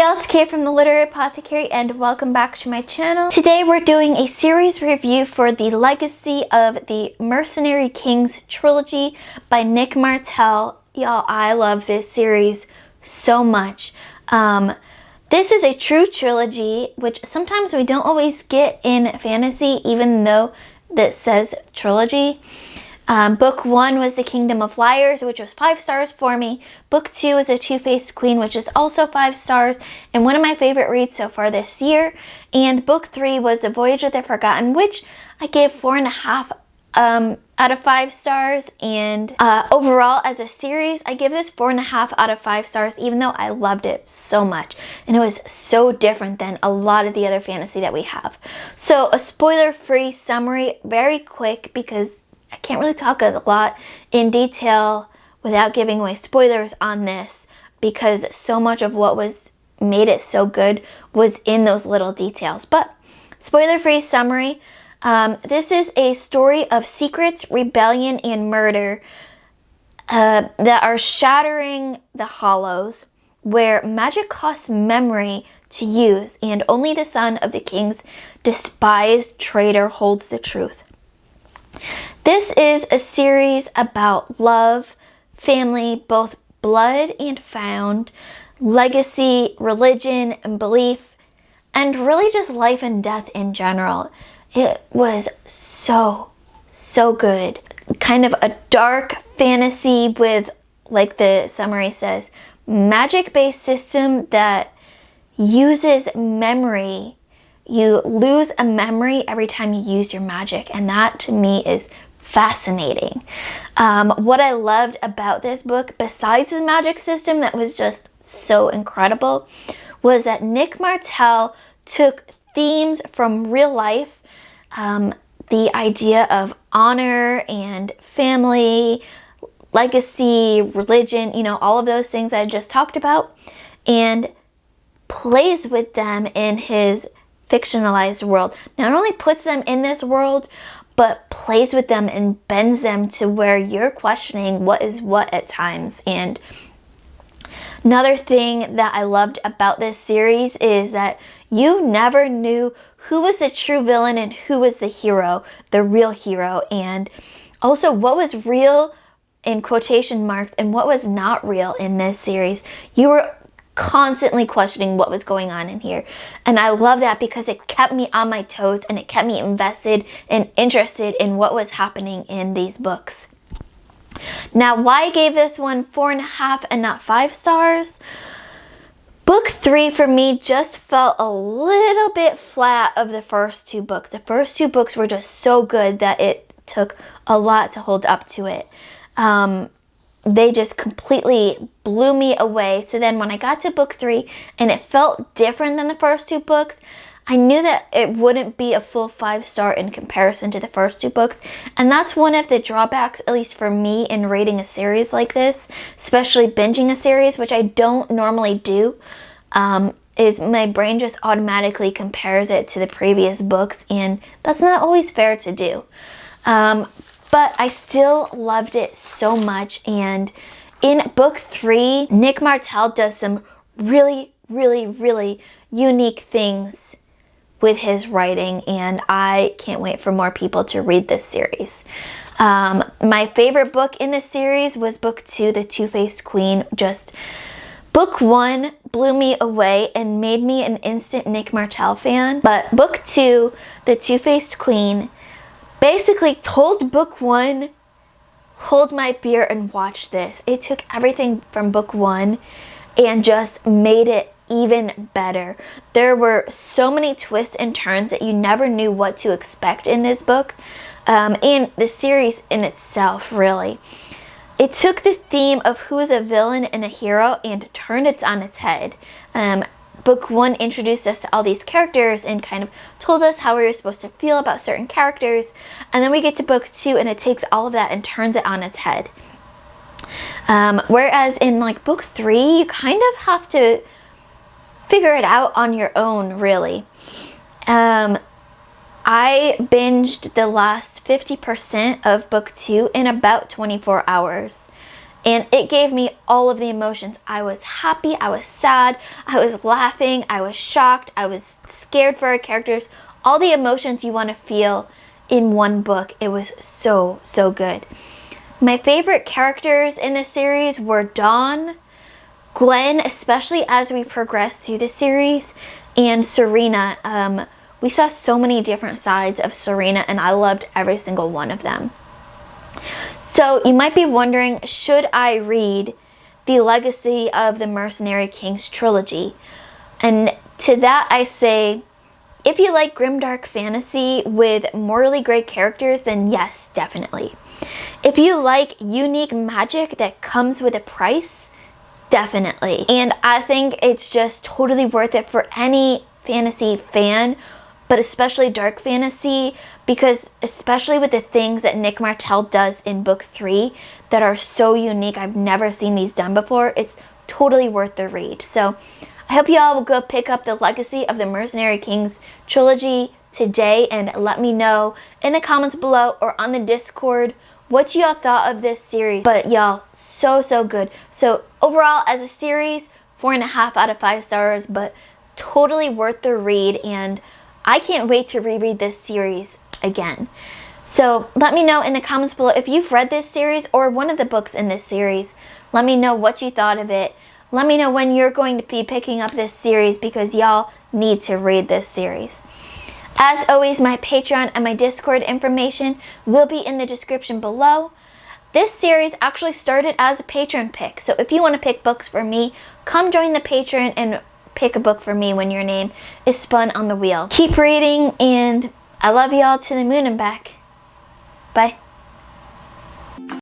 y'all, it's Kay from the Literary Apothecary and welcome back to my channel. Today we're doing a series review for the legacy of the Mercenary Kings Trilogy by Nick Martell. Y'all, I love this series so much. This is a true trilogy, which sometimes we don't always get in fantasy, even though that says trilogy. Book 1 was The Kingdom of Liars, which was 5 stars for me. Book 2 is A Two-Faced Queen, which is also 5 stars, and one of my favorite reads so far this year. And Book 3 was The Voyage of the Forgotten, which I gave 4.5 out of 5 stars. And overall, as a series, I give this 4.5 out of 5 stars, even though I loved it so much. And it was so different than a lot of the other fantasy that we have. So a spoiler-free summary, very quick, because I can't really talk a lot in detail without giving away spoilers on this, because so much of what made it so good was in those little details. But spoiler-free summary, this is a story of secrets, rebellion, and murder that are shattering the Hollows, where magic costs memory to use, and only the son of the king's despised traitor holds the truth. This is a series about love, family, both blood and found, legacy, religion, and belief, and really just life and death in general. It was so good. Kind of a dark fantasy with, like the summary says, magic-based system that uses memory. You lose a memory every time you use your magic, and that to me is fascinating. What I loved about this book, besides the magic system that was just so incredible, was that Nick Martell took themes from real life, the idea of honor and family, legacy, religion, you know, all of those things I just talked about, and plays with them in his fictionalized world. Not only puts them in this world, but plays with them and bends them to where you're questioning what is what at times. And another thing that I loved about this series is that you never knew who was the true villain and who was the hero, the real hero, and also what was real in quotation marks and what was not real in this series. You were constantly questioning what was going on in here, and I love that because it kept me on my toes and it kept me invested and interested in what was happening in these books. Now, why I gave this one 4.5 and not 5 stars? Book 3 for me just felt a little bit flat of the first 2 books. The first 2 books were just so good that it took a lot to hold up to it. They just completely blew me away. So then when I got to book 3 and it felt different than the first 2 books, I knew that it wouldn't be a full 5 star in comparison to the first 2 books. And that's one of the drawbacks, at least for me, in rating a series like this, especially binging a series, which I don't normally do, is my brain just automatically compares it to the previous books, and that's not always fair to do. But I still loved it so much, and in book 3, Nick Martell does some really unique things with his writing, and I can't wait for more people to read this series. My favorite book in this series was book 2, The Two-Faced Queen. Just book 1 blew me away and made me an instant Nick Martell fan, but book 2, The Two-Faced Queen, basically told book 1, hold my beer and watch this. It took everything from book 1 and just made it even better. There were so many twists and turns that you never knew what to expect in this book, and the series in itself, really. It took the theme of who is a villain and a hero and turned it on its head. Book 1 introduced us to all these characters and kind of told us how we were supposed to feel about certain characters. And then we get to book 2 and it takes all of that and turns it on its head. Whereas in like book 3, you kind of have to figure it out on your own, really. I binged the last 50% of book 2 in about 24 hours. and it gave me all of the emotions. I was happy, I was sad, I was laughing, I was shocked, I was scared for our characters. All the emotions you want to feel in one book. It was so, so good. My favorite characters in the series were Dawn, Gwen, especially as we progressed through the series, and Serena. We saw so many different sides of Serena, and I loved every single one of them. So you might be wondering, should I read the Legacy of the Mercenary Kings Trilogy? And to that I say, if you like grimdark fantasy with morally great characters, then yes, definitely. If you like unique magic that comes with a price, definitely. And I think it's just totally worth it for any fantasy fan, but especially dark fantasy, because especially with the things that Nick Martell does in book 3 that are so unique, I've never seen these done before, it's totally worth the read. So I hope you all will go pick up the Legacy of the Mercenary Kings Trilogy today, and let me know in the comments below or on the Discord what y'all thought of this series. But y'all, so good. So overall, as a series, 4.5 out of 5 stars, but totally worth the read, and I can't wait to reread this series again. So let me know in the comments below if you've read this series or one of the books in this series. Let me know what you thought of it. Let me know when you're going to be picking up this series, because y'all need to read this series. As always, my Patreon and my Discord information will be in the description below. This series actually started as a Patreon pick, so if you want to pick books for me, come join the Patreon and pick a book for me when your name is spun on the wheel. Keep reading, and I love y'all to the moon and back. Bye.